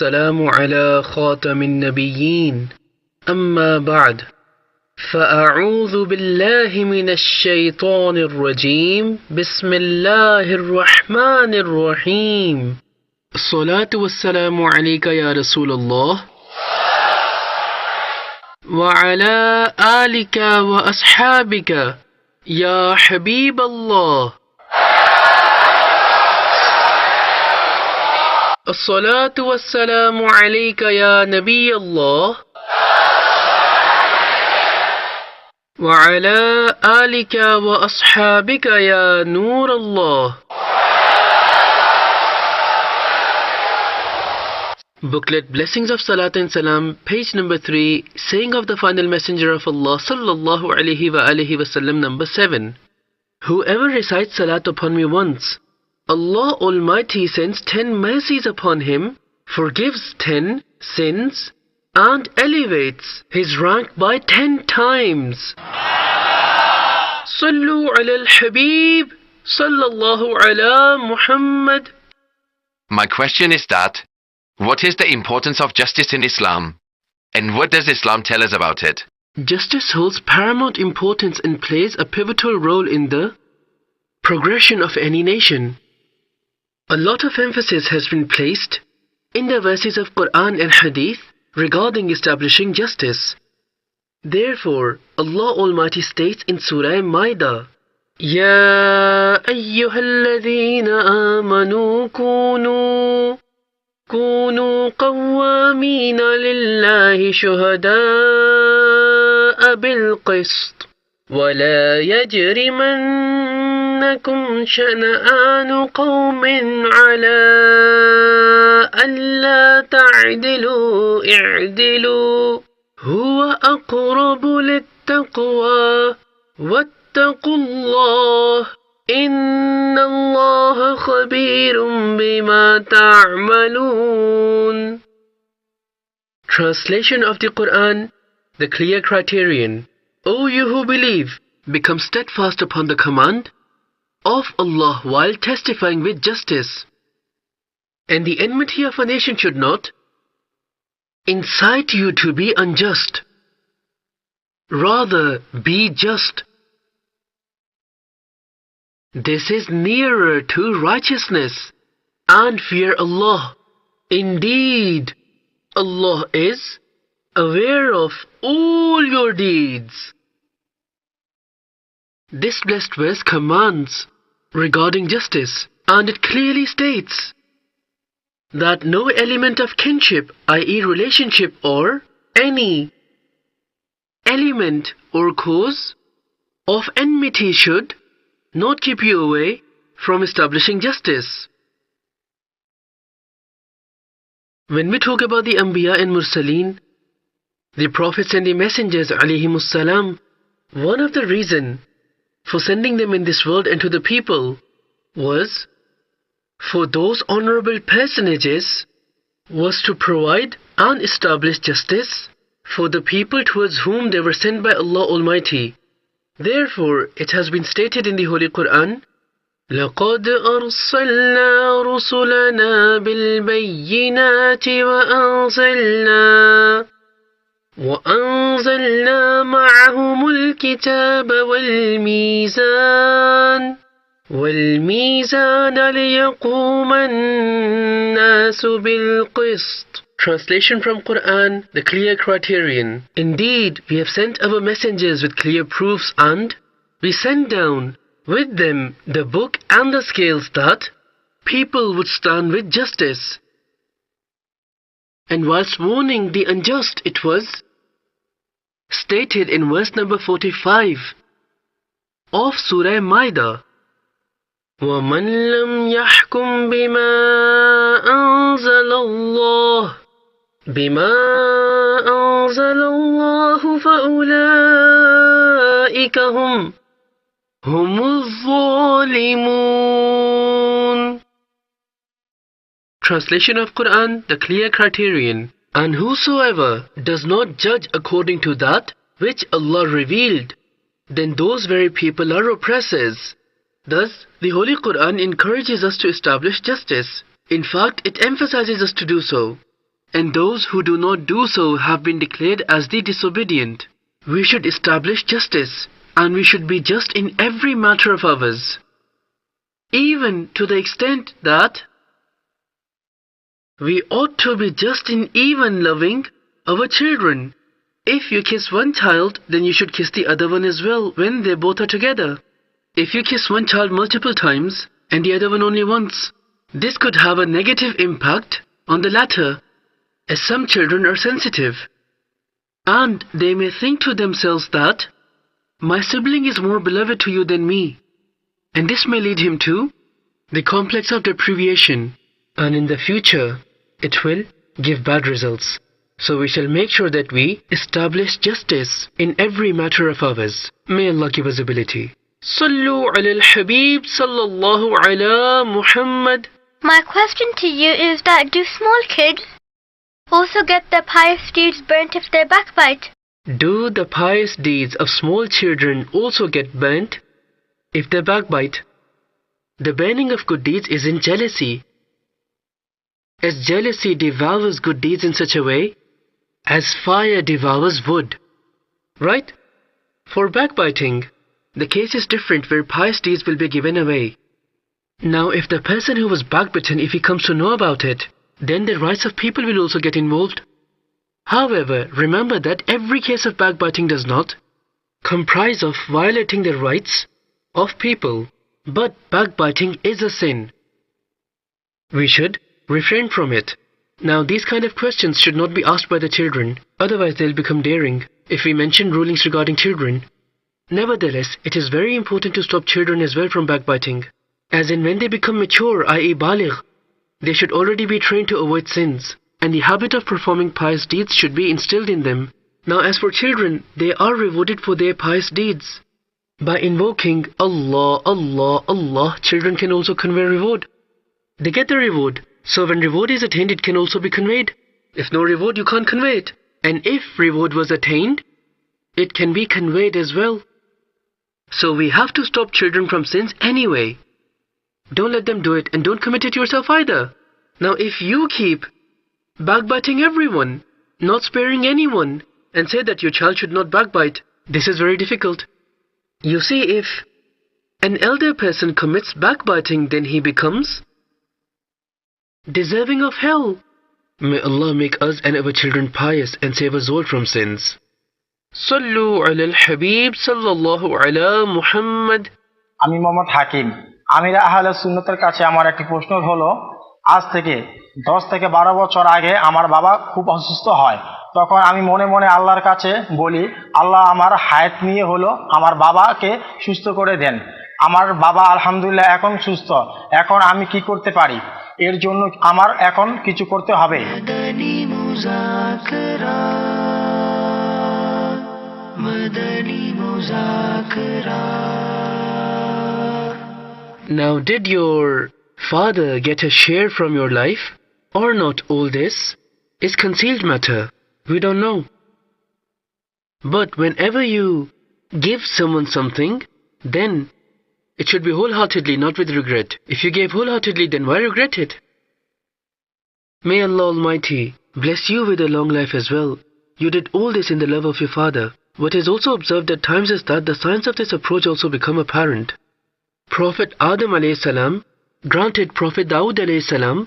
والسلام على خاتم النبيين أما بعد فأعوذ بالله من الشيطان الرجيم بسم الله الرحمن الرحيم الصلاة والسلام عليك يا رسول الله وعلى آلك وأصحابك يا حبيب الله الصلاة والسلام عليك يا نبي الله وعلى آلك وأصحابك يا نور الله. Booklet Blessings of Salat and Salam, page number 3, saying of the final messenger of Allah sallallahu alaihi wasallam, number 7. Whoever recites Salat upon me once, Allah Almighty sends 10 mercies upon him, forgives 10 sins, and elevates his rank by 10 times. Sallu ala al-Habib, sallallahu ala Muhammad. My question is that, what is the importance of justice in Islam? And what does Islam tell us about it? Justice holds paramount importance and plays a pivotal role in the progression of any nation. A lot of emphasis has been placed in the verses of Quran and Hadith regarding establishing justice. Therefore, Allah Almighty states in Surah Maida, Ya ayyuhalladhina amanu كونوا قوامين لله شهداء بالقسط ولا يجرمنكم شنآن قوم على ألا تعدلوا اعدلوا هو أقرب للتقوى واتقوا الله إن الله خبير بما تعملون. Translation of the Quran, the clear criterion. O you who believe, become steadfast upon the command of Allah while testifying with justice. And the enmity of a nation should not incite you to be unjust. Rather, be just. This is nearer to righteousness, and fear Allah. Indeed, Allah is aware of all your deeds. This blessed verse commands regarding justice, and it clearly states that no element of kinship, i.e. relationship, or any element or cause of enmity should not keep you away from establishing justice. When we talk about the Anbiya and Mursaleen, the prophets and the messengers alayhimus salam, one of the reasons for sending them in this world and to the people was for those honorable personages was to provide and establish justice for the people towards whom they were sent by Allah Almighty. Therefore, it has been stated in the Holy Quran, لَقَدْ أَرْسَلْنَا رُسُلَنَا بِالْبَيِّنَاتِ وَأَنزَلْنَا مَعَهُمُ الْكِتَابَ وَالْمِيزَانَ لِيَقُومَ النَّاسُ بِالْقِسْطِ. Translation from Quran, the clear criterion. Indeed, we have sent our messengers with clear proofs, and we sent down with them the book and the scales that people would stand with justice. And whilst warning the unjust, it was stated in verse number 45 of Surah Maida, وَمَنْ لَمْ يَحْكُمْ بِمَا أَنزَلَ اللَّهُ فَأُولَئِكَ هُمُ الظَّالِمُونَ. Translation of Quran, the clear criterion. And whosoever does not judge according to that which Allah revealed, then those very people are oppressors. Thus, the Holy Quran encourages us to establish justice. In fact, it emphasizes us to do so. and those who do not do so have been declared as the disobedient. We should establish justice, and we should be just in every matter of ours, even to the extent that we ought to be just in even loving our children. If you kiss one child, then you should kiss the other one as well when they both are together. If you kiss one child multiple times and the other one only once, this could have a negative impact on the latter, as some children are sensitive, and they may think to themselves that my sibling is more beloved to you than me, and this may lead him to the complex of deprivation, and in the future it will give bad results. So we shall make sure that we establish justice in every matter of ours. May Allah give us ability. Sallu ala al-Habib sallallahu ala Muhammad. My question to you is that do small kids also get their pious deeds burnt if they backbite? Do the pious deeds of small children also get burnt if they backbite? The burning of good deeds is in jealousy, as jealousy devours good deeds in such a way as fire devours wood. Right? For backbiting, the case is different, where pious deeds will be given away. Now, if the person who was backbitten, if he comes to know about it, then the rights of people will also get involved. However, remember that every case of backbiting does not comprise of violating the rights of people, but backbiting is a sin. We should refrain from it. Now, these kind of questions should not be asked by the children, otherwise they'll become daring if we mention rulings regarding children. Nevertheless, it is very important to stop children as well from backbiting, as in when they become mature, i.e. baligh, they should already be trained to avoid sins, and the habit of performing pious deeds should be instilled in them. Now, as for children, they are rewarded for their pious deeds. By invoking Allah, Allah, Allah, children can also convey reward. They get the reward, so when reward is attained, it can also be conveyed. If no reward, you can't convey it. And if reward was attained, it can be conveyed as well. So we have to stop children from sins anyway. Don't let them do it, and don't commit it yourself either. Now, if you keep backbiting everyone, not sparing anyone, and say that your child should not backbite, this is very difficult. You see, if an elder person commits backbiting, then he becomes deserving of hell. May Allah make us and our children pious and save us all from sins. Sallu ala al-Habib sallallahu ala Muhammad. আমি মোহাম্মদ হাকিম। আমির আহলে সুন্নতের কাছে আমার একটি প্রশ্ন হলো, আজ থেকে 10 থেকে 12 বছর আগে আমার বাবা খুব অসুস্থ হয়। তখন আমি মনে মনে আল্লাহর কাছে বলি, আল্লাহ আমার হায়াত নিয়ে হলো আমার বাবাকে সুস্থ করে দেন। আমার বাবা আলহামদুলিল্লাহ এখন সুস্থ। এখন আমি কি করতে পারি? এর জন্য আমার এখন কিছু করতে হবে। Now, did your father get a share from your life or not? All this is concealed matter. We don't know. But whenever you give someone something, then it should be wholeheartedly, not with regret. If you gave wholeheartedly, then why regret it? May Allah Almighty bless you with a long life as well. You did all this in the love of your father. What is also observed at times is that the signs of this approach also become apparent. Prophet Adam alayhi salam granted Prophet Dawood alayhi salam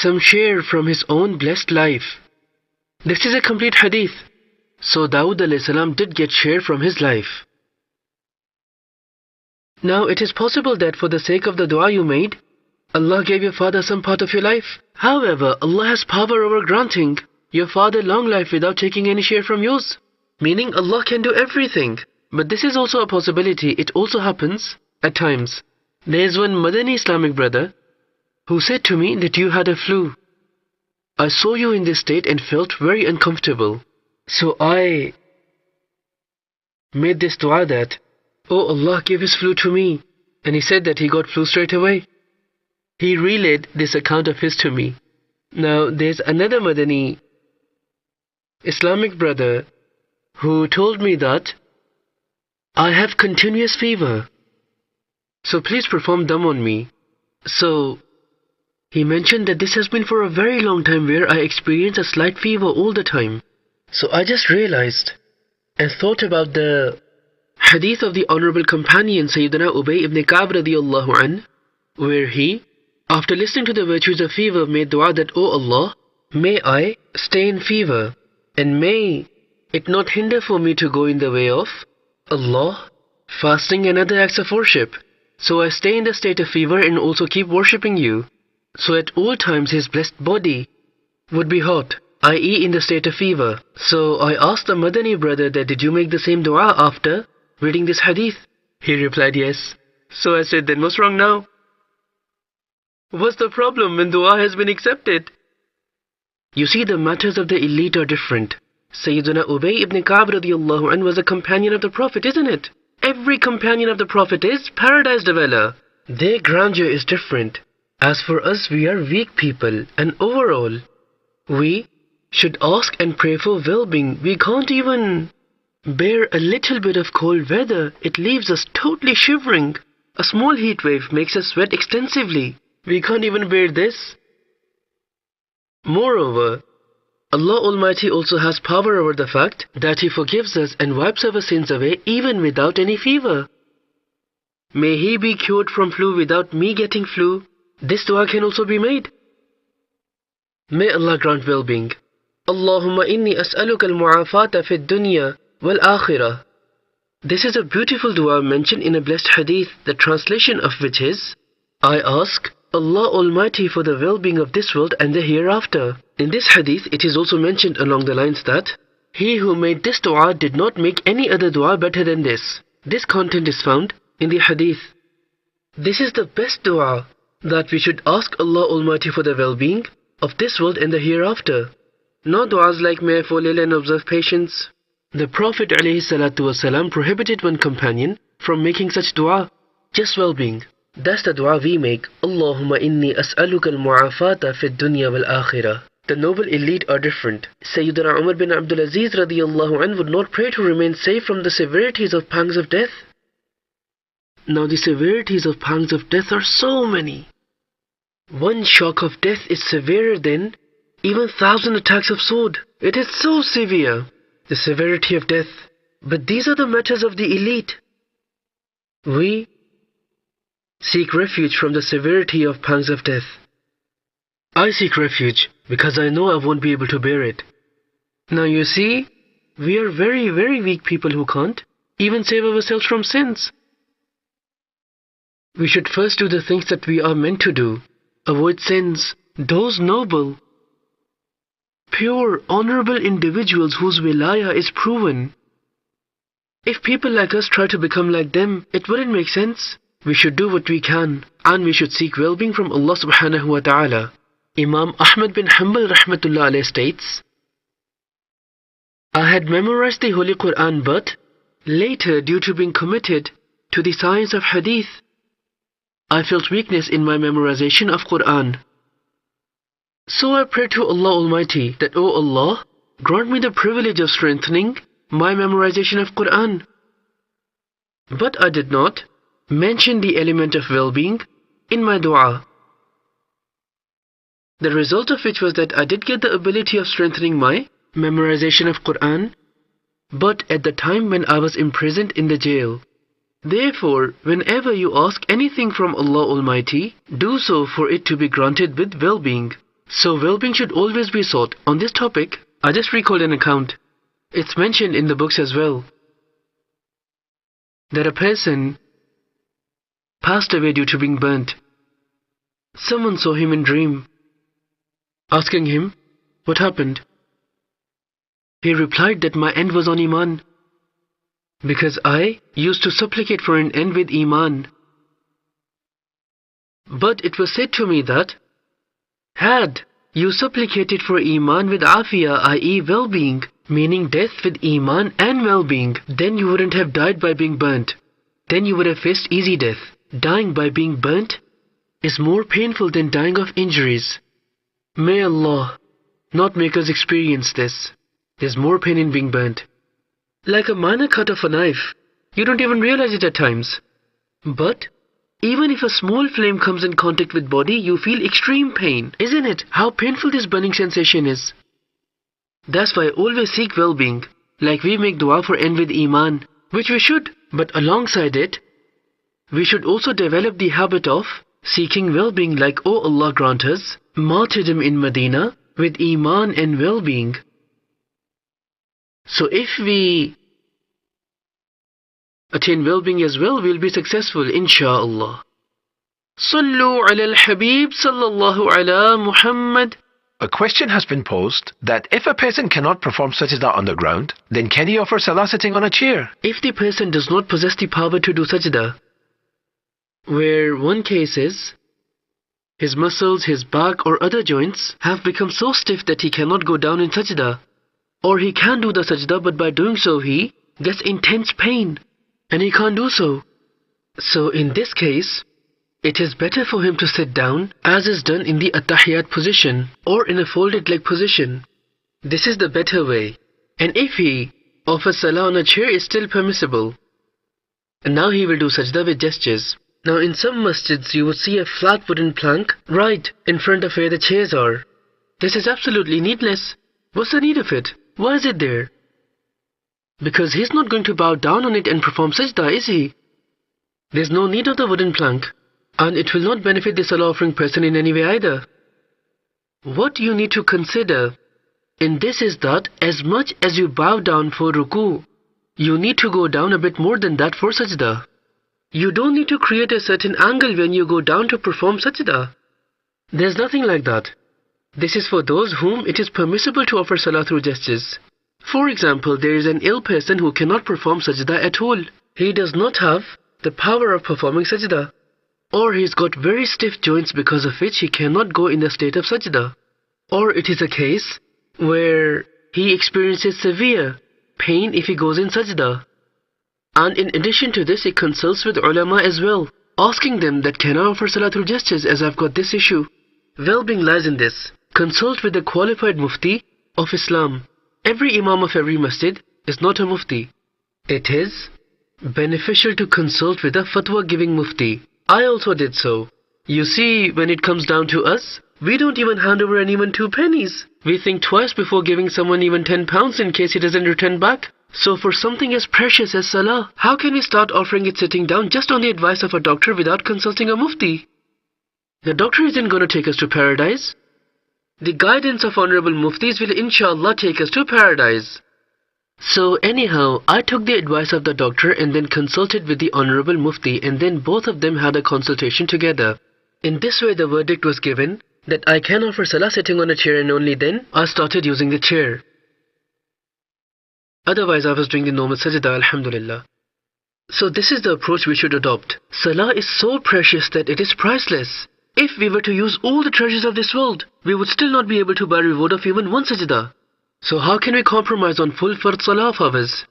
some share from his own blessed life. This is a complete hadith. So Dawood alayhi salam did get share from his life. Now, it is possible that for the sake of the dua you made, Allah gave your father some part of your life. However, Allah has power over granting your father long life without taking any share from yours. Meaning Allah can do everything. But this is also a possibility. It also happens at times. There is one Madani Islamic brother who said to me that you had a flu. I saw you in this state and felt very uncomfortable. So I made this dua that, oh Allah, give his flu to me. And he said that he got flu straight away. He relayed this account of his to me. Now, there's another Madani Islamic brother who told me that I have continuous fever. So please perform dam on me. So He mentioned that this has been for a very long time where I experience a slight fever all the time. So I just realized and thought about the hadith of the honorable companion Sayyidina Ubay ibn Ka'b radiyallahu anh, where he, after listening to the virtues of fever, made dua that, O Allah, may I stay in fever, and may it not hinder for me to go in the way of Allah, fasting and other acts of worship. So I stay in the state of fever and also keep worshipping you. So at all times his blessed body would be hot, i.e. in the state of fever. So I asked the Madani brother that, did you make the same dua after reading this hadith? He replied, yes. So I said, then what's wrong now? What's the problem when dua has been accepted? You see, the matters of the elite are different. Sayyidina Ubay ibn Ka'b radiyallahu anh was a companion of the Prophet, isn't it? Every companion of the Prophet is paradise dweller. Their grandeur is different. As for us, we are weak people, and overall, we should ask and pray for well-being. We can't even bear a little bit of cold weather. It leaves us totally shivering. A small heat wave makes us sweat extensively. We can't even bear this. Moreover, Allah Almighty also has power over the fact that He forgives us and wipes our sins away even without any fever. May He be cured from flu without me getting flu. This dua can also be made. May Allah grant well-being. Allahumma inni as'aluka al-mu'afata fi dunya wal-akhirah. This is a beautiful dua mentioned in a blessed hadith, the translation of which is, I ask Allah Almighty for the well-being of this world and the hereafter. In this hadith, it is also mentioned along the lines that, he who made this dua did not make any other dua better than this. This content is found in the hadith. This is the best dua, that we should ask Allah Almighty for the well-being of this world and the hereafter. No du'as like may I fall ill and observe patience. The Prophet ﷺ prohibited one companion from making such dua, just well-being. That's the dua we make. Allahumma inni as'aluka al-mu'afata fi dunya wal-akhirah. The noble elite are different. Sayyidina Umar bin Abdul Aziz radiyallahu anh would not pray to remain safe from the severities of pangs of death. Now the severities of pangs of death are so many. One shock of death is severer than even 1,000 attacks of sword. It is so severe, the severity of death. But these are the matters of the elite. We seek refuge from the severity of pangs of death. I seek refuge because I know I won't be able to bear it. Now you see, we are very, very weak people who can't even save ourselves from sins. We should first do the things that we are meant to do. Avoid sins. Those noble, pure, honorable individuals whose wilaya is proven. If people like us try to become like them, it wouldn't make sense. We should do what we can, and we should seek well-being from Allah subhanahu wa ta'ala. Imam Ahmad bin Hanbal rahmatullah alayhi states, I had memorized the Holy Quran, but later, due to being committed to the science of hadith, I felt weakness in my memorization of Quran. So I prayed to Allah Almighty that, O Allah, grant me the privilege of strengthening my memorization of Quran. But I did not mention the element of well-being in my dua. The result of which was that I did get the ability of strengthening my memorization of Quran, but at the time when I was imprisoned in the jail. Therefore, whenever you ask anything from Allah Almighty, do so for it to be granted with well-being. So well-being should always be sought. On this topic, I just recalled an account. It's mentioned in the books as well, that a person passed away due to being burnt. Someone saw him in dream, asking him, what happened? He replied that my end was on Iman, because I used to supplicate for an end with Iman. But it was said to me that, had you supplicated for Iman with Afiyah, i.e. well-being, meaning death with Iman and well-being, then you wouldn't have died by being burnt. Then you would have faced easy death. Dying by being burnt is more painful than dying of injuries. May Allah not make us experience this. There's more pain in being burnt. Like a minor cut of a knife, you don't even realize it at times. But Even if a small flame comes in contact with body, you feel extreme pain. Isn't it? How painful this burning sensation is. That's why always seek well-being. Like we make dua for end with Iman, which we should. But alongside it, we should also develop the habit of seeking well-being, like, oh Allah, grant us martyrdom in Medina with Iman and well-being. So if we attain well-being as well, we'll be successful, insha'Allah. Sallu ala al-Habib sallallahu ala Muhammad. A question has been posed that if a person cannot perform sajda on the ground, then can he offer salah sitting on a chair? If the person does not possess the power to do sajda, where one case is his muscles, his back or other joints have become so stiff that he cannot go down in sajda, or he can do the sajda but by doing so he gets intense pain and he can't do so. So in this case, it is better for him to sit down as is done in the attahiyat position or in a folded leg position. This is the better way. And if he offers salah on a chair, is still permissible. And now he will do sajda with gestures. Now in some masjids you would see a flat wooden plank right in front of where the chairs are. This is absolutely needless. What's the need of it? Why is it there? Because he's not going to bow down on it and perform sajda, is he? There's no need of the wooden plank. And it will not benefit the salah offering person in any way either. What you need to consider in this is that as much as you bow down for ruku, you need to go down a bit more than that for sajda. You don't need to create a certain angle when you go down to perform sajda. There's nothing like that. This is for those whom it is permissible to offer salah through gestures. For example, there is an ill person who cannot perform sajda at all. He does not have the power of performing sajda. Or he's got very stiff joints because of which he cannot go in the state of sajda. Or it is a case where he experiences severe pain if he goes in sajda. And in addition to this, he consults with ulama as well, asking them that can I offer salah through gestures as I've got this issue. Well-being lies in this. Consult with the qualified mufti of Islam. Every imam of every masjid is not a mufti. It is beneficial to consult with a fatwa-giving mufti. I also did so. You see, when it comes down to us, we don't even hand over anyone 2 pennies. We think twice before giving someone even £10 in case he doesn't return back. So for something as precious as salah, how can we start offering it sitting down just on the advice of a doctor without consulting a mufti? The doctor isn't going to take us to paradise. The guidance of honorable muftis will inshallah take us to paradise. So anyhow, I took the advice of the doctor and then consulted with the honorable mufti, and then both of them had a consultation together. In this way the verdict was given that I can offer salah sitting on a chair, and only then I started using the chair. Otherwise I was doing the normal sajda, alhamdulillah. So this is the approach we should adopt. Salah is so precious that it is priceless. If we were to use all the treasures of this world, we would still not be able to buy reward of even one sajda. So how can we compromise on full fard salah of ours?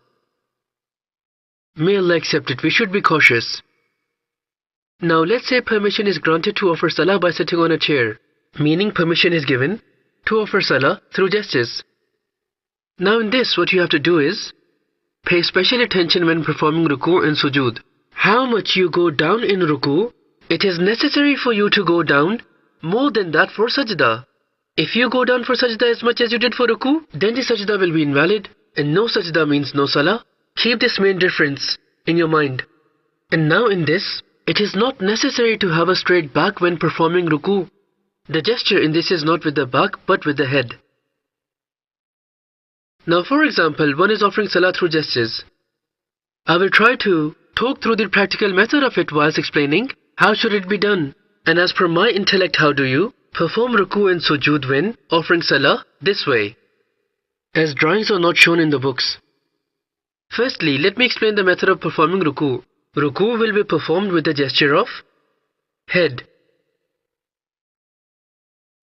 May Allah accept it, we should be cautious. Now let's say permission is granted to offer salah by sitting on a chair, meaning permission is given to offer salah through gestures. Now in this, what you have to do is pay special attention when performing ruku and sujood. How much you go down in ruku, it is necessary for you to go down more than that for sajda. If you go down for sajda as much as you did for ruku, then the sajda will be invalid, and no sajda means no salah. Keep this main difference in your mind. And now in this, it is not necessary to have a straight back when performing ruku. The gesture in this is not with the back but with the head. Now for example, one is offering salah through gestures. I will try to talk through the practical method of it whilst explaining how should it be done. And as per my intellect, how do you perform ruku and sujood when offering salah this way, as drawings are not shown in the books. Firstly, let me explain the method of performing ruku. Ruku will be performed with the gesture of head.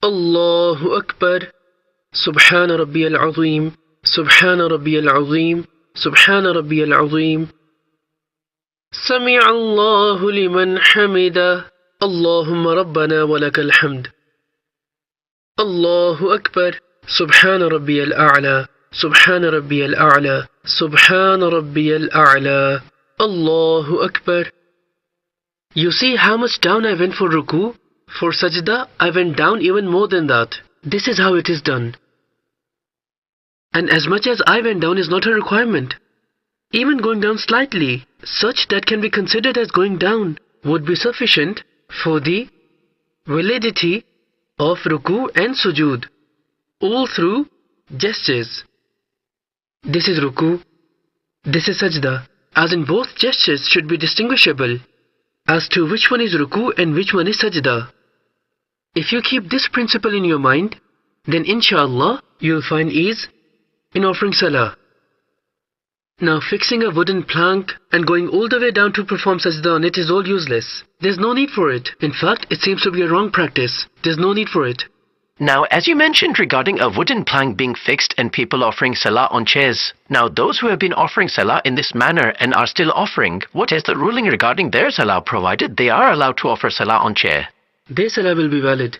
Allahu Akbar. Subhana Rabbiyal Azim. Subhana Rabbiyal Azim. Subhana Rabbiyal Azim. Sami'a Allahu liman hamida. Allahumma Rabbana wa lakal hamd. Allahu Akbar. Subhana Rabbiyal A'la. Subhana Rabbiyal A'la. Subhana Rabbiyal A'la. Allahu Akbar. You see how much down I went for ruku? For sajda, I went down even more than that. This is how it is done. And as much as I went down is not a requirement. Even going down slightly, such that can be considered as going down, would be sufficient for the validity of ruku and sujood, all through gestures. This is ruku, this is sajda, as in both gestures should be distinguishable as to which one is ruku and which one is sajda. If you keep this principle in your mind, then inshallah you'll find ease in offering salah. Now fixing a wooden plank and going all the way down to perform sajda on it is all useless. There's no need for it. In fact, it seems to be a wrong practice. There's no need for it. Now, as you mentioned regarding a wooden plank being fixed and people offering salah on chairs, now those who have been offering salah in this manner and are still offering, what is the ruling regarding their salah provided they are allowed to offer salah on chair? Their salah will be valid.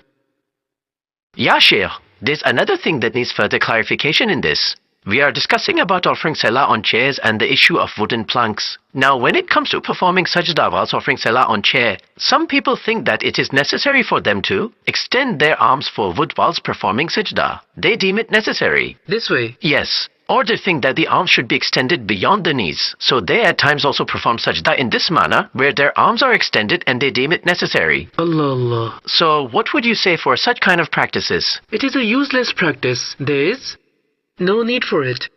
Yeah, Shaykh, there's another thing that needs further clarification in this. We are discussing about offering salah on chairs and the issue of wooden planks. Now, when it comes to performing sajda whilst offering salah on chair, some people think that it is necessary for them to extend their arms forward whilst performing sajda. They deem it necessary. This way? Yes. Or they think that the arms should be extended beyond the knees. So they at times also perform sajda in this manner, where their arms are extended and they deem it necessary. Allah Allah. So what would you say for such kind of practices? It is a useless practice. There is no need for it.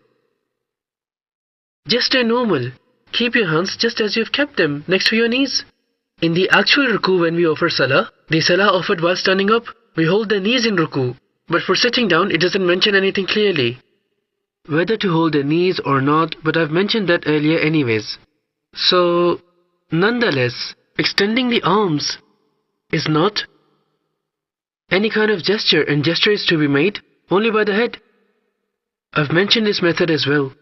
Just a normal. Keep your hands just as you've kept them next to your knees. In the actual ruku when we offer salah, the salah offered while standing up, we hold the knees in ruku. But for sitting down, it doesn't mention anything clearly whether to hold the knees or not, but I've mentioned that earlier anyways. So, nonetheless, extending the arms is not any kind of gesture, and gesture is to be made only by the head. I've mentioned this method as well.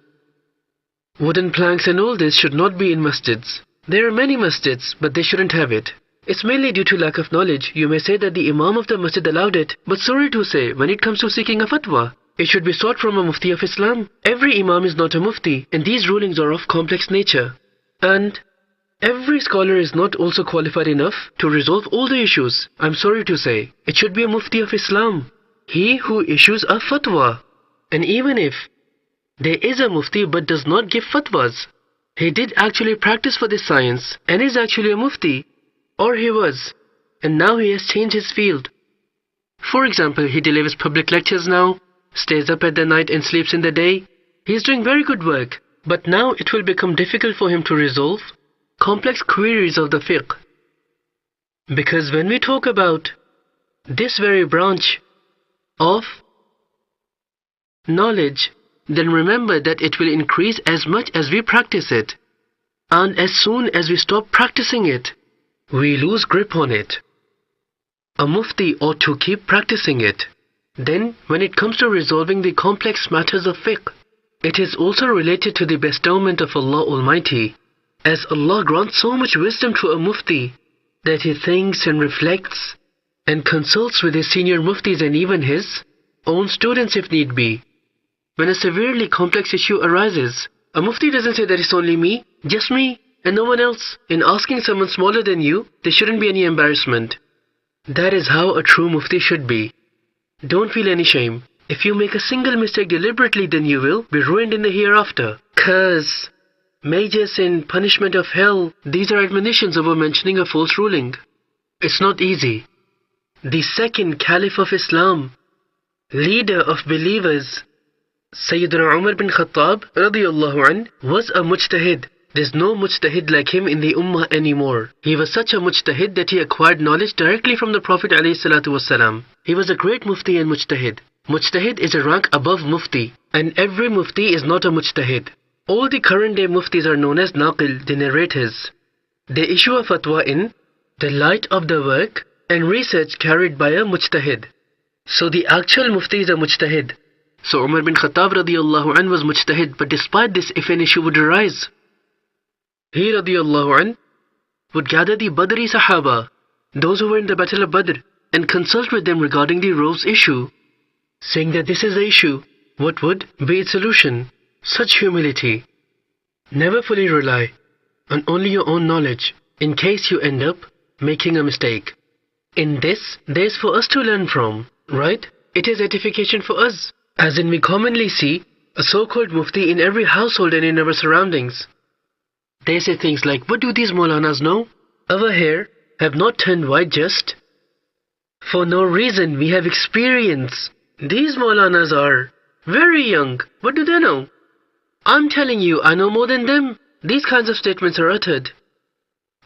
Wooden planks and all this should not be in masjids. There are many masjids, but they shouldn't have it. It's mainly due to lack of knowledge. You may say that the Imam of the masjid allowed it, but sorry to say, when it comes to seeking a fatwa, it should be sought from a mufti of Islam. Every Imam is not a mufti, and these rulings are of complex nature. And every scholar is not also qualified enough to resolve all the issues. I'm sorry to say, it should be a mufti of Islam, he who issues a fatwa. And even if there is a mufti but does not give fatwas, he did actually practice for this science and is actually a mufti, or he was, and now he has changed his field. For example, he delivers public lectures now, stays up at the night and sleeps in the day. He is doing very good work, but now it will become difficult for him to resolve complex queries of the fiqh. Because when we talk about this very branch of knowledge, then remember that it will increase as much as we practice it. And as soon as we stop practicing it, we lose grip on it. A mufti ought to keep practicing it. Then, when it comes to resolving the complex matters of fiqh, it is also related to the bestowment of Allah Almighty, as Allah grants so much wisdom to a mufti that he thinks and reflects and consults with his senior muftis and even his own students if need be. When a severely complex issue arises, a mufti doesn't say that it's only me, just me, and no one else. In asking someone smaller than you, there shouldn't be any embarrassment. That is how a true mufti should be. Don't feel any shame. If you make a single mistake deliberately, then you will be ruined in the hereafter. 'Cause major sin, punishment of hell, these are admonitions over mentioning a false ruling. It's not easy. The second Caliph of Islam, leader of believers, Sayyidina Umar bin Khattab radiyallahu anh, was a mujtahid. There's no mujtahid like him in the ummah anymore. He was such a mujtahid that he acquired knowledge directly from the Prophet ﷺ. He was a great mufti and mujtahid. Mujtahid is a rank above mufti, and every mufti is not a mujtahid. All the current day muftis are known as naqil, the narrators. They issue a fatwa in the light of the work and research carried by a mujtahid. So the actual mufti is a mujtahid. So Umar bin Khattab radiyallahu anh was mujtahid, but despite this, if an issue would arise, he radiyallahu anh would gather the Badri Sahaba, those who were in the battle of Badr, and consult with them regarding the robe's issue, saying that this is the issue, what would be its solution. Such humility. Never fully rely on only your own knowledge. in case you end up making a mistake. In this, there's for us to learn from, right? It is edification for us. As in we commonly see a so-called mufti in every household and in our surroundings. They say things like, what do these Maulanas know? Our hair have not turned white just for no reason. We have experience. These Maulanas are very young. What do they know? I'm telling you, I know more than them. These kinds of statements are uttered.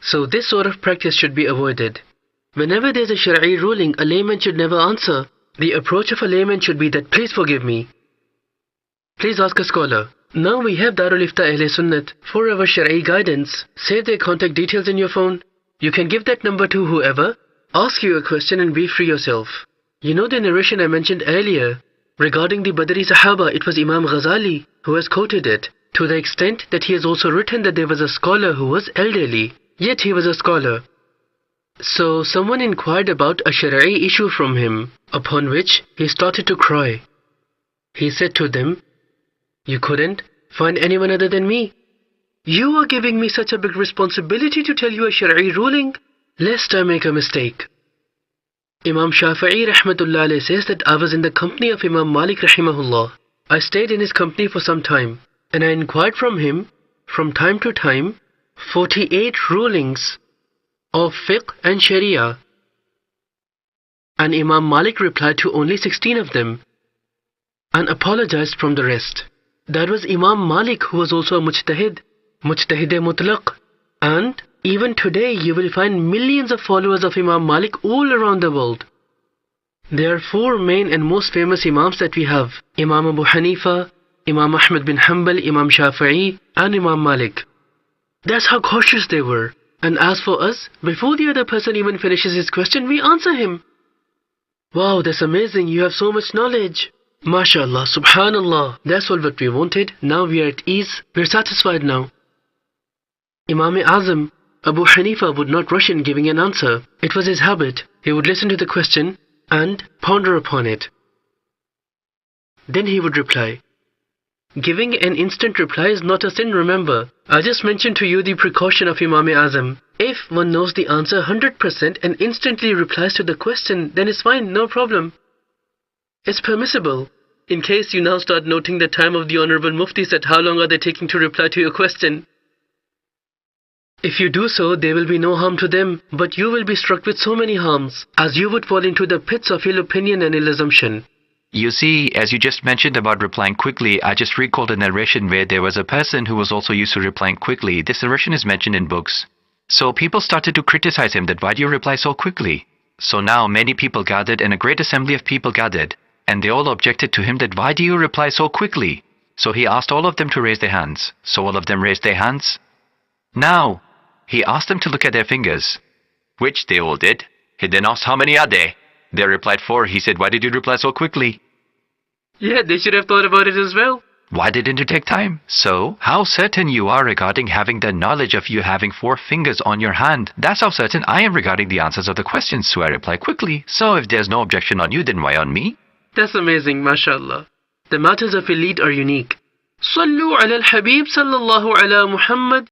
So this sort of practice should be avoided. Whenever there's a Shari'i ruling, a layman should never answer. The approach of a layman should be that, please forgive me. Please ask a scholar. Now we have Darul Ifta Ahle Sunnat for our Shari'i guidance. Save their contact details in your phone. You can give that number to whoever. Ask you a question and be free yourself. You know the narration I mentioned earlier regarding the Badri Sahaba, it was Imam Ghazali who has quoted it, to the extent that he has also written that there was a scholar who was elderly, yet he was a scholar. So someone inquired about a Shari'i issue from him, upon which he started to cry. He said to them, you couldn't find anyone other than me. You are giving me such a big responsibility to tell you a Shari'i ruling, lest I make a mistake. Imam Shafi'i rahmatullah alayh says that I was in the company of Imam Malik rahimahullah. I stayed in his company for some time, and I inquired from him, from time to time, 48 rulings of fiqh and sharia. And Imam Malik replied to only 16 of them, and apologized from the rest. That was Imam Malik, who was also a mujtahid, mujtahid mutlaq. And even today you will find millions of followers of Imam Malik all around the world. There are four main and most famous Imams that we have: Imam Abu Hanifa, Imam Ahmad bin Hanbal, Imam Shafi'i, and Imam Malik. That's how cautious they were. And as for us, before the other person even finishes his question, we answer him. Wow, that's amazing, you have so much knowledge. MashaAllah, Subhanallah, that's all what we wanted. Now we are at ease, we're satisfied now. Imam Azam, Abu Hanifa, would not rush in giving an answer. It was his habit. He would listen to the question and ponder upon it. Then he would reply. Giving an instant reply is not a sin, remember. I just mentioned to you the precaution of Imam Azam. If one knows the answer 100% and instantly replies to the question, then it's fine, no problem. It's permissible. In case you now start noting the time of the Honorable Muftis, that how long are they taking to reply to your question. If you do so, there will be no harm to them, but you will be struck with so many harms, as you would fall into the pits of ill opinion and ill assumption. You see, as you just mentioned about replying quickly, I just recalled a narration where there was a person who was also used to replying quickly. This narration is mentioned in books. So people started to criticize him that why do you reply so quickly? So now many people gathered and a great assembly of people gathered, and they all objected to him that why do you reply so quickly? So he asked all of them to raise their hands. So all of them raised their hands. Now, he asked them to look at their fingers, which they all did. He then asked, how many are there? They replied 4. He said, why did you reply so quickly? Yeah, they should have thought about it as well. Why didn't it take time? So, how certain you are regarding having the knowledge of you having 4 fingers on your hand? That's how certain I am regarding the answers of the questions, so I reply quickly. So if there's no objection on you, then why on me? That's amazing, mashallah. The matters of elite are unique. Sallu ala al-Habib sallallahu ala Muhammad.